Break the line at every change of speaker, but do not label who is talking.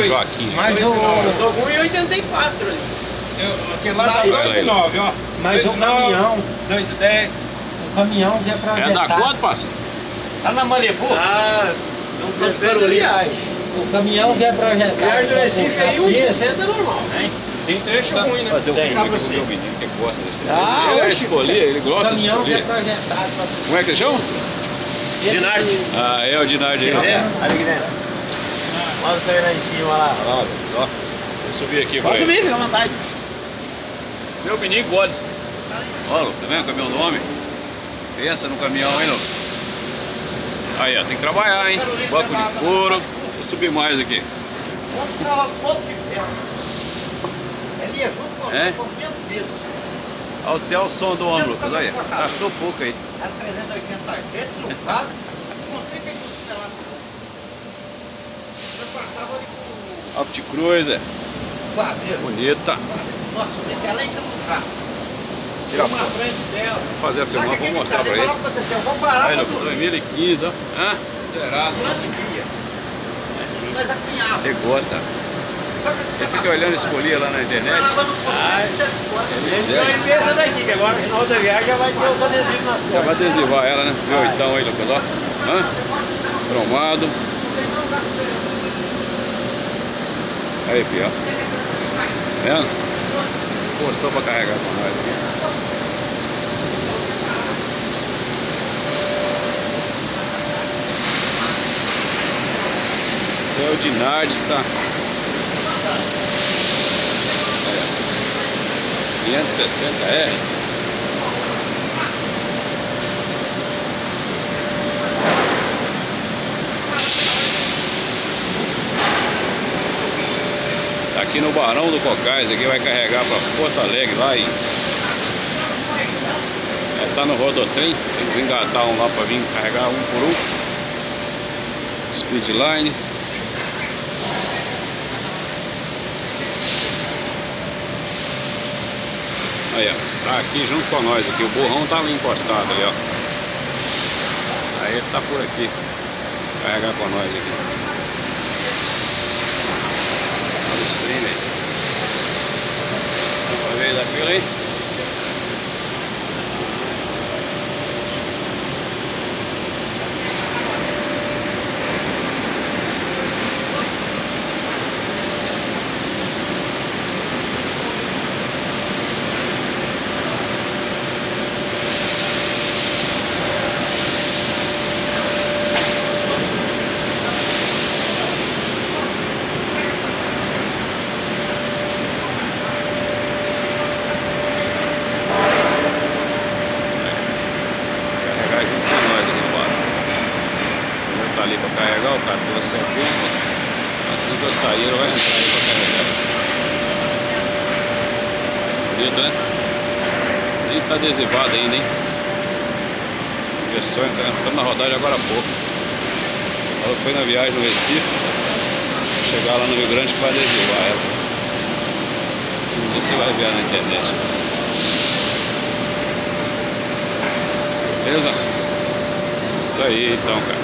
Seu Joaquim.
Mas
eu tô com 1,84 ali.
Aquele lá tá 2,9, ó.
Mas o caminhão,
2,10.
o caminhão que é
É
projetado.
da quanto, parça?
Tá na Malibu?
Ah, não depende da viagem.
O caminhão que é projetado.
Viagem do Recife aí,
com
1,60 é normal.
Hein?
Tem trecho ruim, né?
Fazer um
Tem.
filme com o meu menino que gosta desse trem.
Ah,
Ele é
oxe.
escolher, ele
O
gosta de
caminhão que é
escolher.
projetado.
Como é que você chama?
Dinarte.
Ah, é o Dinardi aí.
É, ali Guilherme. Manda pra ele lá em cima lá.
Ó, ó. Vou subir aqui pra
Pode
ele.
subir, fica à vontade.
Meu menino gosta. Olha, tá vendo com o meu nome? Pensa no caminhão aí, não. Aí, ó, tem que trabalhar, hein? Banco de couro. Vou subir mais aqui.
Vamos tirar um pouco de ferro. Ali, vamos
É?
por menos peso.
Olha até o som do ombro, Lucas. Olha, gastou pouco aí.
Era 380 dentro do carro, com 32 toneladas. Eu passava ali com
Opticruiser,
o vazeiro.
bonita.
Nossa, excelência no carro.
Tira a
Uma
foto.
frente dela.
Vou fazer a filmar,
Sabe o que
vou
que
mostrar
tá?
pra
Eu
ele.
falo pra você, eu vou parar
Aí,
pra
Lucas,
dormir
2015, ó. Hã? Zerado.
durante o dia. Nós apinhava.
Ele gosta. Ele fica olhando esse polia lá na internet.
Então ele pensa daqui, que agora no final da viagem já vai ter os adesivos nas
Já vai
portas.
adesivar ela, né? Viu então aí, Lucas, ó. Hã? Cromado. Aí, filho, ó. Tá vendo? Postou pra carregar pra nós aqui. Esse é o Dinardi que tá. 560R. Tá aqui no Barão do Cocais, aqui vai carregar para Porto Alegre lá e tá no rodotrem, tem que desengatar um lá para vir carregar um por um. Speedline. Aí, ó, tá aqui junto com nós aqui, o burrão tá ali encostado ali, ó. Aí ele tá por aqui, carregar com nós aqui. Olha os trem aí. Uma vez daquilo aí. Ali para carregar o 1470. Assim que eu sair, ele vai entrar aí para carregar. Bonito, né? Nem tá adesivado ainda, hein? Começou entrando na rodagem agora há pouco. Ela foi na viagem no Recife. Chegar lá no Rio Grande para adesivar ela. Você vai ver na internet. Beleza? Isso aí então, cara.